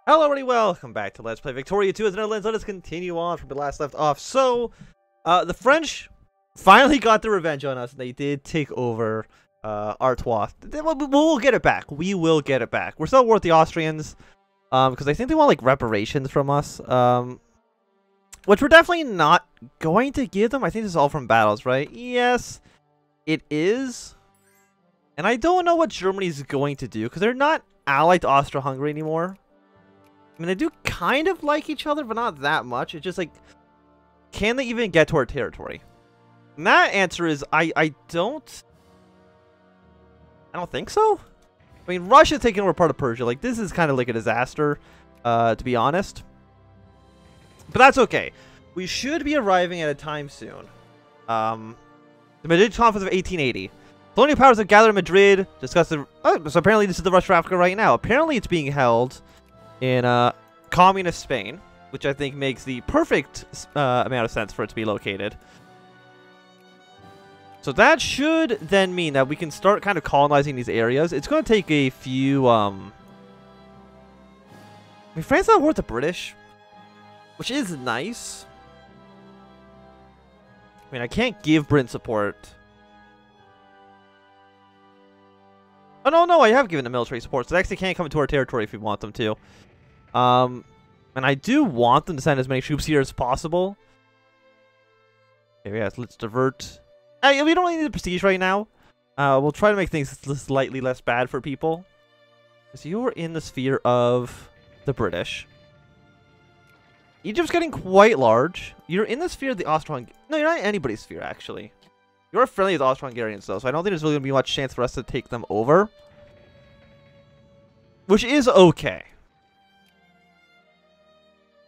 Hello everybody, welcome back to Let's Play Victoria 2 as the Netherlands. Let us continue on from the last left off. So, the French finally got their revenge on us, and they did take over Artois. We'll get it back. We will get it back. We're still at war with the Austrians, because I think they want, like, reparations from us, which we're definitely not going to give them. I think this is all from battles, right? Yes, it is. And I don't know what Germany's going to do, because they're not allied to Austria-Hungary anymore. I mean, they do kind of like each other, but not that much. It's just like, can they even get to our territory? And that answer is, I don't think so. I mean, Russia's taking over part of Persia. Like, this is kind of like a disaster, to be honest. But that's okay. We should be arriving at a time soon. The Madrid Conference of 1880. Colonial powers have gathered in Madrid, discussed the... Oh, so apparently this is the Rush for Africa right now. Apparently it's being held in communist Spain, which I think makes the perfect amount of sense for it to be located. So that should then mean that we can start kind of colonizing these areas. It's going to take a few... I mean, France is not worth the British, which is nice. I mean, I can't give Britain support. Oh, no, I have given them military support, so they actually can't come into our territory if we want them to. And I do want them to send as many troops here as possible. Okay, yeah, so let's divert. Hey, we don't really need the prestige right now. We'll try to make things slightly less bad for people. So you're in the sphere of the British. Egypt's getting quite large. You're in the sphere of the Austro-Hungarian. No, you're not in anybody's sphere, actually. You're friendly with Austro-Hungarians, though, so I don't think there's really going to be much chance for us to take them over. Which is okay.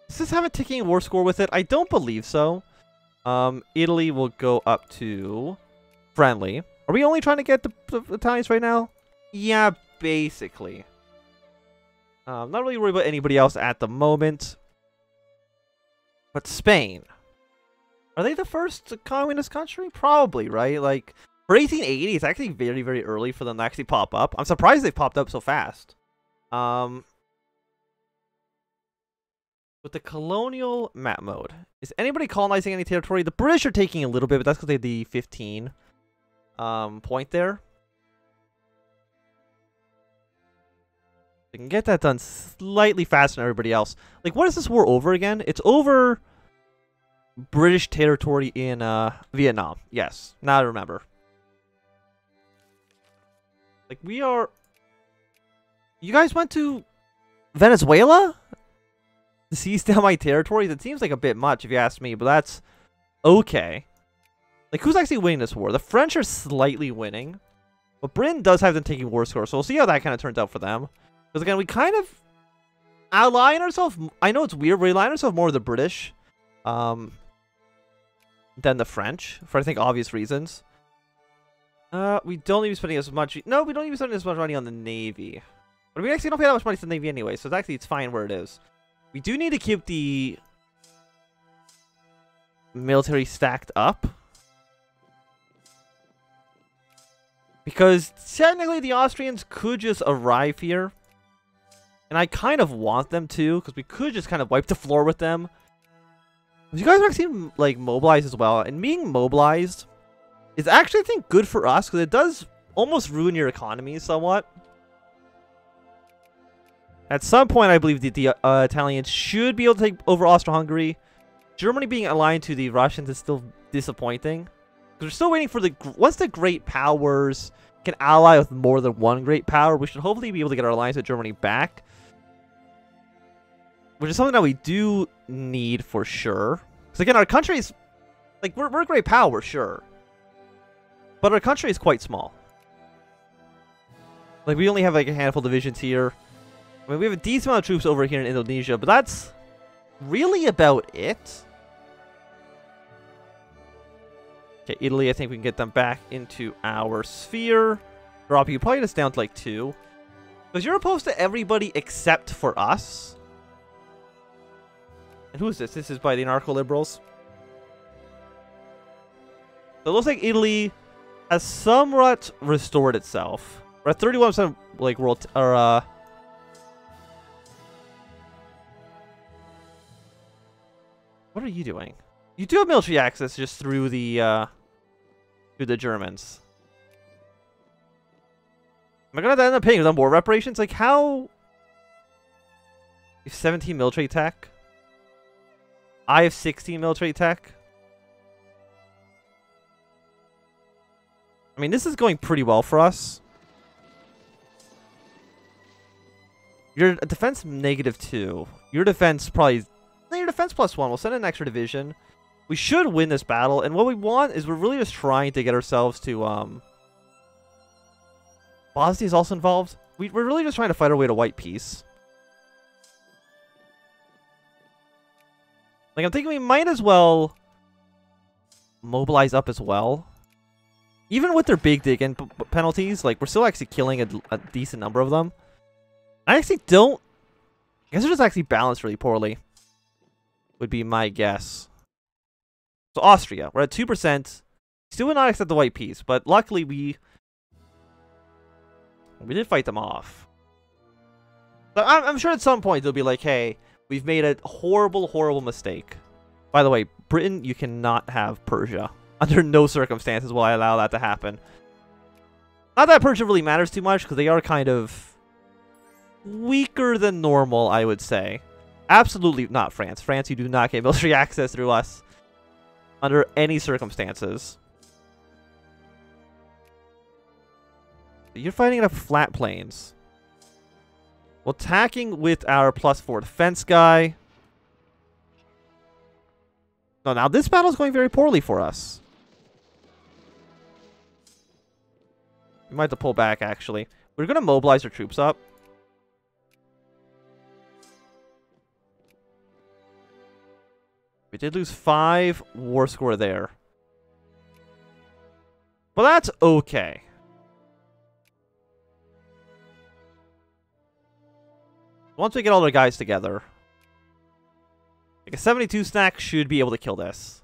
Does this have a ticking war score with it? I don't believe so. Italy will go up to friendly. Are we only trying to get the Italians right now? Yeah, basically. Not really worried about anybody else at the moment. But Spain. Are they the first communist country? Probably, right? Like, for 1880, it's actually very, very early for them to actually pop up. I'm surprised they've popped up so fast. With the colonial map mode, is anybody colonizing any territory? The British are taking a little bit, but that's because they had the 15 point there. They can get that done slightly faster than everybody else. Like, what is this war over again? It's over British territory in Vietnam. Yes, now I remember. Like, we are... You guys went to Venezuela to seize down my territory? That seems like a bit much if you ask me, but that's okay. Like, who's actually winning this war? The French are slightly winning, but Britain does have them taking war score, so we'll see how that kind of turns out for them. Because again, we kind of align ourselves... I know it's weird, we align ourselves more with the British than the French, for I think obvious reasons. We don't need to be spending as much... No, we don't need to be spending as much money on the Navy. But we actually don't pay that much money to the Navy anyway, so it's fine where it is. We do need to keep the military stacked up. Because technically the Austrians could just arrive here. And I kind of want them to, because we could just kind of wipe the floor with them. You guys are actually, like, mobilized as well. And being mobilized is actually, I think, good for us, because it does almost ruin your economy somewhat. At some point, I believe that the Italians should be able to take over Austro-Hungary. Germany being aligned to the Russians is still disappointing. Because we're still waiting for the... Once the great powers can ally with more than one great power, we should hopefully be able to get our alliance with Germany back. Which is something that we do need for sure. Because again, our country is... Like, we're a great power, sure. But our country is quite small. Like, we only have like a handful of divisions here. I mean, we have a decent amount of troops over here in Indonesia, but that's really about it. Okay, Italy, I think we can get them back into our sphere. Drop you probably just down to like 2. Because you're opposed to everybody except for us. And who is this? This is by the anarcho-liberals. So it looks like Italy has somewhat restored itself. We're at 31% like world... Or, What are you doing? You do have military access just through the Germans. Am I gonna end up paying them more reparations? Like how? You have 17 military tech. I have 16 military tech. I mean, this is going pretty well for us. Your defense -2. Your defense probably... No, your defense +1. We'll send an extra division. We should win this battle. And what we want is we're really just trying to get ourselves to... Bosnia is also involved. We're really just trying to fight our way to white peace. Like, I'm thinking we might as well mobilize up as well. Even with their big dig-in penalties, like, we're still actually killing a decent number of them. I actually don't... I guess they're just actually balanced really poorly. Would be my guess. So, Austria. We're at 2%. Still would not accept the white peace, but luckily we did fight them off. So I'm sure at some point they'll be like, hey, we've made a horrible, horrible mistake. By the way, Britain, you cannot have Persia. Under no circumstances will I allow that to happen. Not that Persia really matters too much, because they are kind of weaker than normal, I would say. Absolutely not France. France, you do not get military access through us. Under any circumstances. You're fighting in a flat plains. Well, attacking with our +4 defense guy. No, now this battle is going very poorly for us. We might have to pull back, actually. We're going to mobilize our troops up. We did lose 5 war score there. But that's okay. Once we get all our guys together, like a 72 stack should be able to kill this.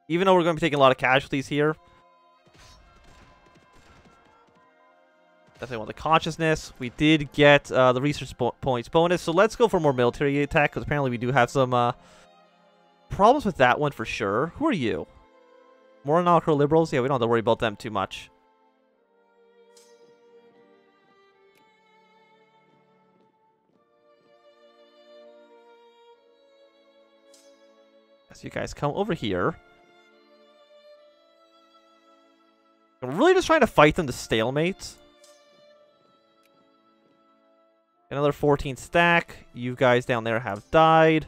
Even though we're going to be taking a lot of casualties here. Definitely want the consciousness. We did get the research points bonus, so let's go for more military attack, because apparently we do have some problems with that one for sure. Who are you? More monarchical liberals? Yeah, we don't have to worry about them too much. So you guys come over here. I'm really just trying to fight them to stalemate. Another 14 stack. You guys down there have died.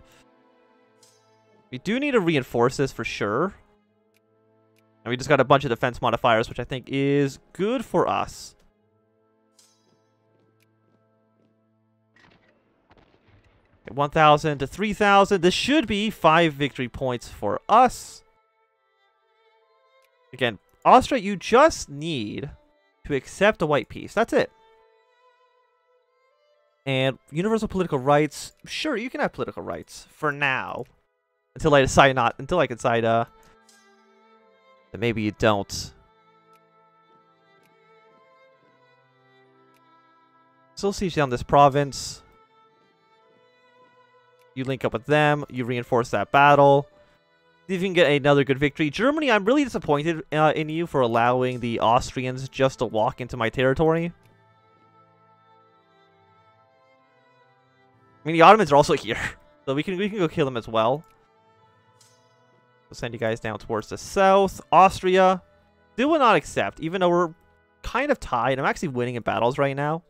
We do need to reinforce this for sure. And we just got a bunch of defense modifiers, which I think is good for us. Okay, 1,000 to 3,000. This should be 5 victory points for us. Again, Austria, you just need to accept a white peace. That's it. And universal political rights. Sure, you can have political rights for now. Until I decide not. Until I decide, that maybe you don't. Still siege down this province. You link up with them. You reinforce that battle. See if you can get another good victory. Germany, I'm really disappointed in you for allowing the Austrians just to walk into my territory. I mean, the Ottomans are also here. So we can go kill them as well. We'll send you guys down towards the south. Austria still will not accept, even though we're kind of tied. I'm actually winning in battles right now.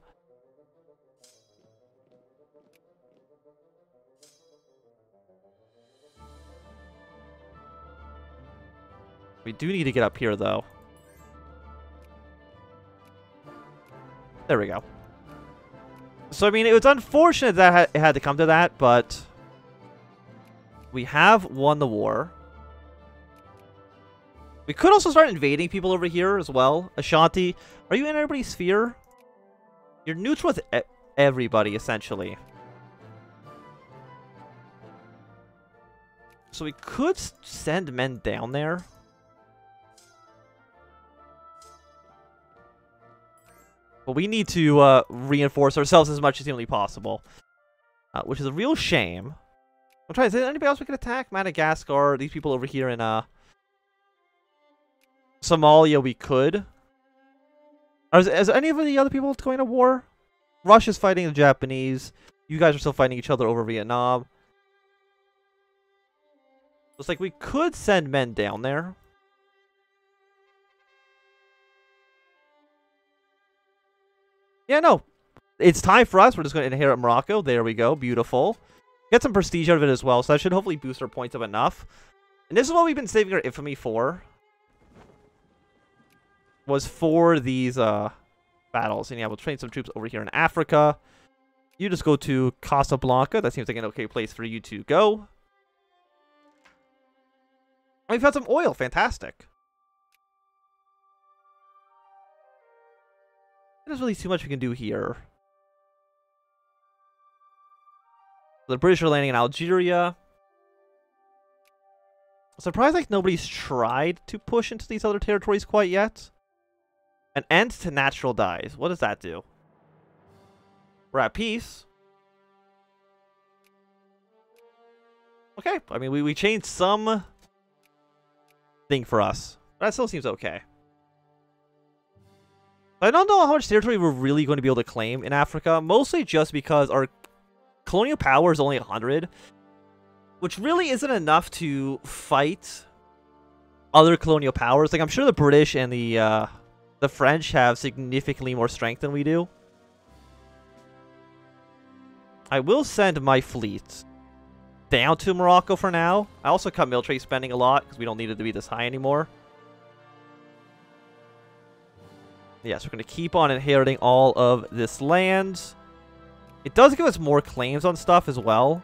We do need to get up here, though. There we go. So, I mean, it was unfortunate that it had to come to that, but we have won the war. We could also start invading people over here as well. Ashanti, are you in everybody's sphere? You're neutral with everybody, essentially. So we could send men down there. But we need to reinforce ourselves as much as humanly possible. Which is a real shame. I'm trying. Is there anybody else we could attack? Madagascar. These people over here in Somalia. We could. Is any of the other people going to war? Russia's fighting the Japanese. You guys are still fighting each other over Vietnam. Looks like we could send men down there. Yeah, no. It's time for us. We're just going to inherit Morocco. There we go. Beautiful. Get some prestige out of it as well. So that should hopefully boost our points up enough. And this is what we've been saving our infamy for. Was for these battles. And yeah, we'll train some troops over here in Africa. You just go to Casablanca. That seems like an okay place for you to go. And we've had some oil. Fantastic. There's really too much we can do here. The British are landing in Algeria. I'm surprised like nobody's tried to push into these other territories quite yet. An end to natural dyes. What does that do? We're at peace. Okay. I mean, we changed some thing for us. But that still seems okay. I don't know how much territory we're really going to be able to claim in Africa. Mostly just because our colonial power is only 100. Which really isn't enough to fight other colonial powers. Like, I'm sure the British and the French have significantly more strength than we do. I will send my fleet down to Morocco for now. I also cut military spending a lot because we don't need it to be this high anymore. Yes, we're going to keep on inheriting all of this land. It does give us more claims on stuff as well.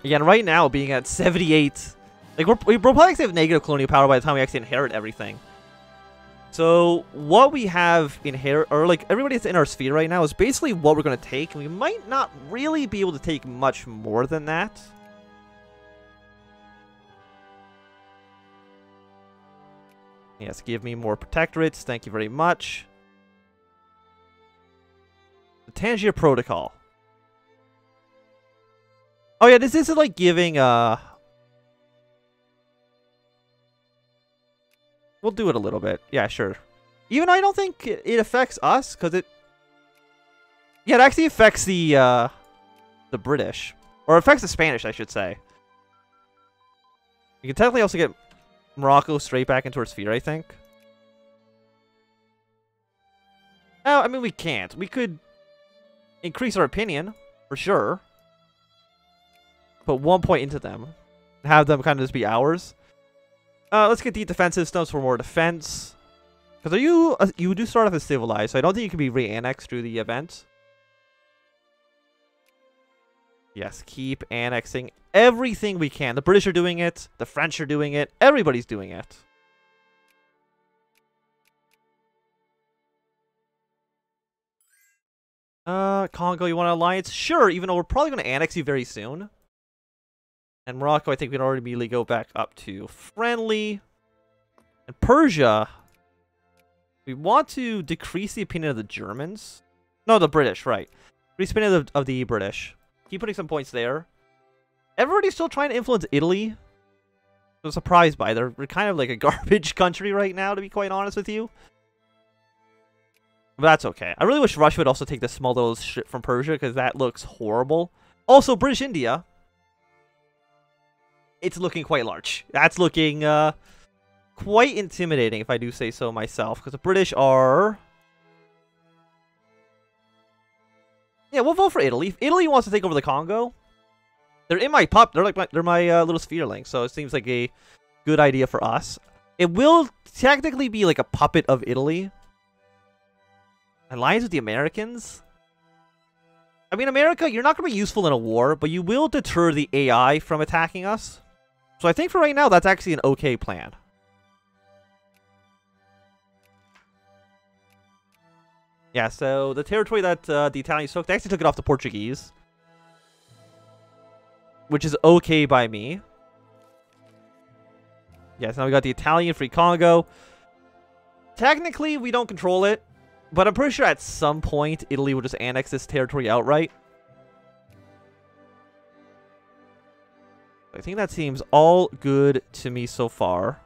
Again, right now, being at 78... Like, we're probably actually have negative colonial power by the time we actually inherit everything. So, what we have or like, everybody that's in our sphere right now is basically what we're going to take. And we might not really be able to take much more than that. Yes, give me more protectorates. Thank you very much. The Tangier Protocol. Oh yeah, this is like giving we'll do it a little bit. Yeah, sure. Even though I don't think it affects us, because it... Yeah, it actually affects the British. Or affects the Spanish, I should say. You can technically also get Morocco straight back into our sphere, I think. Oh, I mean, we can't. We could increase our opinion, for sure. Put 1 point into them. Have them kind of just be ours. Let's get the defense systems for more defense. Because you do start off as civilized, so I don't think you can be re-annexed through the event. Yes, keep annexing everything we can. The British are doing it. The French are doing it. Everybody's doing it. Congo, you want an alliance? Sure, even though we're probably going to annex you very soon. And Morocco, I think we can already immediately go back up to friendly. And Persia, we want to decrease the opinion of the Germans. No, the British, right. Decrease the opinion of the British. Keep putting some points there. Everybody's still trying to influence Italy. I'm surprised by it. They're kind of like a garbage country right now, to be quite honest with you. But that's okay. I really wish Russia would also take this small little shit from Persia, because that looks horrible. Also, British India. It's looking quite large. That's looking quite intimidating, if I do say so myself. Because the British are... Yeah, we'll vote for Italy. If Italy wants to take over the Congo, they're in my they're my little sphere link, so it seems like a good idea for us. It will technically be like a puppet of Italy. Alliance with the Americans? I mean, America, you're not going to be useful in a war, but you will deter the AI from attacking us. So I think for right now, that's actually an okay plan. Yeah, so the territory that the Italians took, they actually took it off the Portuguese. Which is okay by me. Yes, now we got the Italian Free Congo. Technically, we don't control it. But I'm pretty sure at some point, Italy will just annex this territory outright. I think that seems all good to me so far.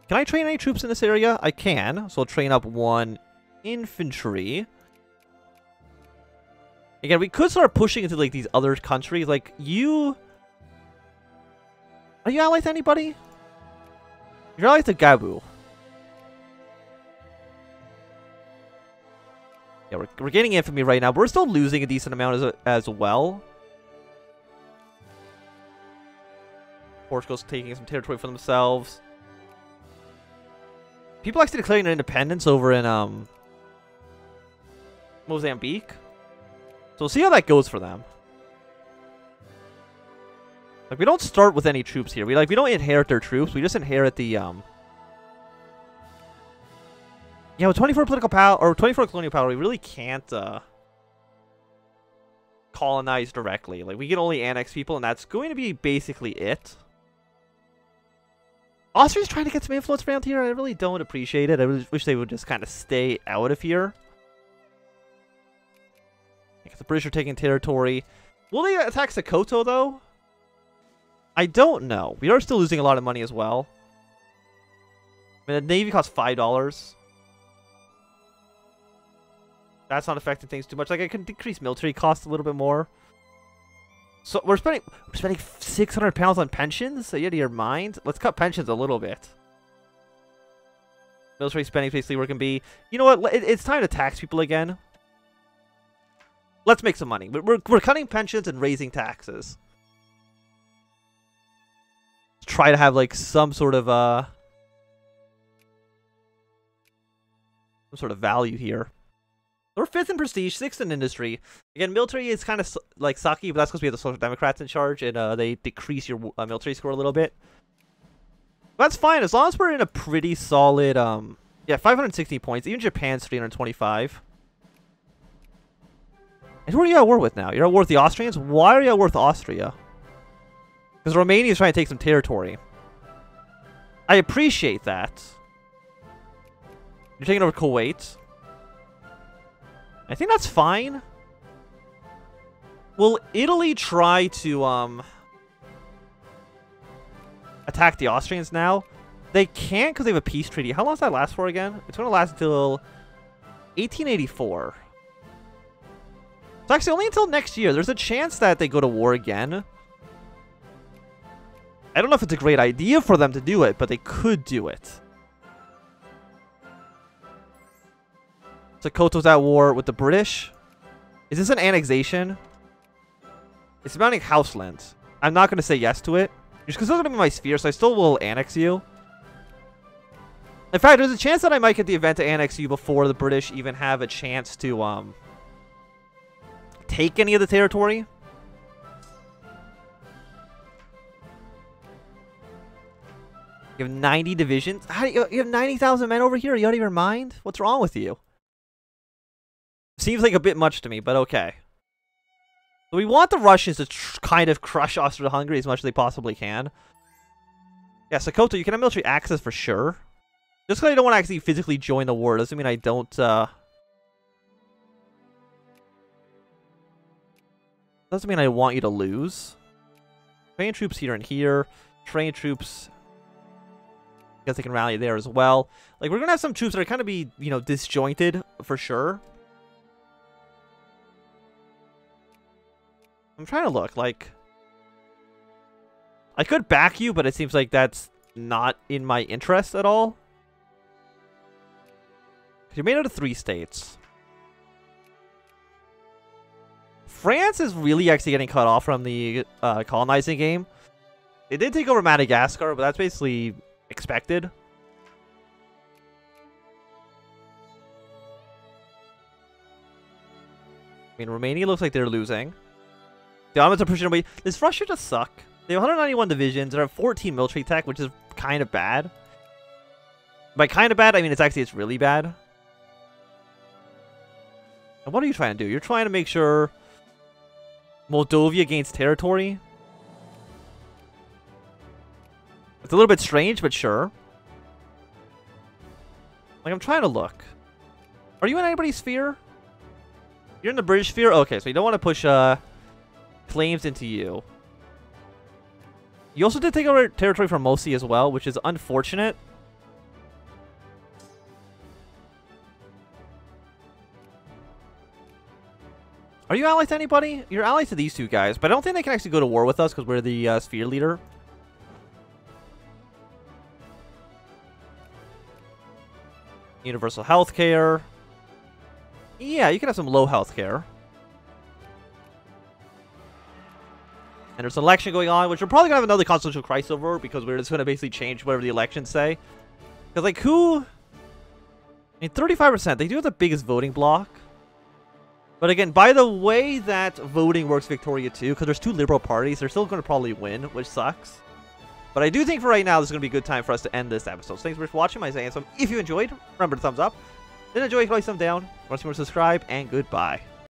Can I train any troops in this area? I can. So I'll train up 1 infantry. Again, we could start pushing into, like, these other countries. Like, you... Are you allied to anybody? You're allied to Gabu. Yeah, we're gaining infamy right now, but we're still losing a decent amount as well. Portugal's taking some territory for themselves. People actually declaring their independence over in Mozambique. So we'll see how that goes for them. Like, we don't start with any troops here. We don't inherit their troops. We just inherit the yeah, with 24 political power or 24 colonial power, we really can't colonize directly. Like, we can only annex people, and that's going to be basically it. Austria's trying to get some influence around here. I really don't appreciate it. I wish they would just kind of stay out of here. Because the British are taking territory. Will they attack Sokoto, though? I don't know. We are still losing a lot of money as well. I mean, the Navy costs $5. That's not affecting things too much. Like, I can decrease military costs a little bit more. So we're spending £600 on pensions? Are you out of your mind? Let's cut pensions a little bit. Military spending is basically where it can be. You know what? It's time to tax people again. Let's make some money. We're cutting pensions and raising taxes. Let's try to have, like, some sort of value here. We're 5th in prestige, 6th in industry. Again, military is kind of like sucky, but that's because we have the Social Democrats in charge, and they decrease your military score a little bit. But that's fine, as long as we're in a pretty solid, yeah, 560 points. Even Japan's 325. And who are you at war with now? You're at war with the Austrians? Why are you at war with Austria? Because Romania is trying to take some territory. I appreciate that. You're taking over Kuwait. I think that's fine. Will Italy try to attack the Austrians now? They can't because they have a peace treaty. How long does that last for again? It's going to last until 1884. So actually only until next year. There's a chance that they go to war again. I don't know if it's a great idea for them to do it, but they could do it. Sokoto's at war with the British. Is this an annexation? It's mounting Houseland. I'm not going to say yes to it. You're still going to be my sphere, so I still will annex you. In fact, there's a chance that I might get the event to annex you before the British even have a chance to take any of the territory. You have 90 divisions? How do you have 90,000 men over here? Are you out of your mind? What's wrong with you? Seems like a bit much to me, but okay. So we want the Russians to kind of crush Austria-Hungary as much as they possibly can. Yeah, Sokoto, you can have military access for sure. Just because I don't want to actually physically join the war doesn't mean I don't, doesn't mean I want you to lose. Train troops here and here. Train troops... I guess they can rally there as well. Like, we're going to have some troops that are kind of be, you know, disjointed for sure. I'm trying to look, like... I could back you, but it seems like that's not in my interest at all. You're made out of 3 states. France is really actually getting cut off from the colonizing game. They did take over Madagascar, but that's basically expected. I mean, Romania looks like they're losing. The Ottomans are pushing away. Does Russia just suck? They have 191 divisions. They have 14 military tech, which is kind of bad. By kind of bad, I mean it's really bad. And what are you trying to do? You're trying to make sure Moldova gains territory. It's a little bit strange, but sure. Like, I'm trying to look. Are you in anybody's sphere? You're in the British sphere? Okay, so you don't want to push claims into you. You also did take over territory from Mosi as well, which is unfortunate. Are you allied to anybody? You're allied to these two guys, but I don't think they can actually go to war with us because we're the sphere leader. Universal healthcare. Yeah, you can have some low healthcare. And there's an election going on, which we're probably going to have another constitutional crisis over because we're just going to basically change whatever the elections say. Because, like, who... I mean, 35%. They do have the biggest voting bloc. But again, by the way that voting works Victoria too, because there's 2 liberal parties, they're still going to probably win, which sucks. But I do think for right now, this is going to be a good time for us to end this episode. So thanks for watching. My name is If you enjoyed, remember to thumbs up. Didn't enjoy, click thumbs down. Want to see more, subscribe, and goodbye.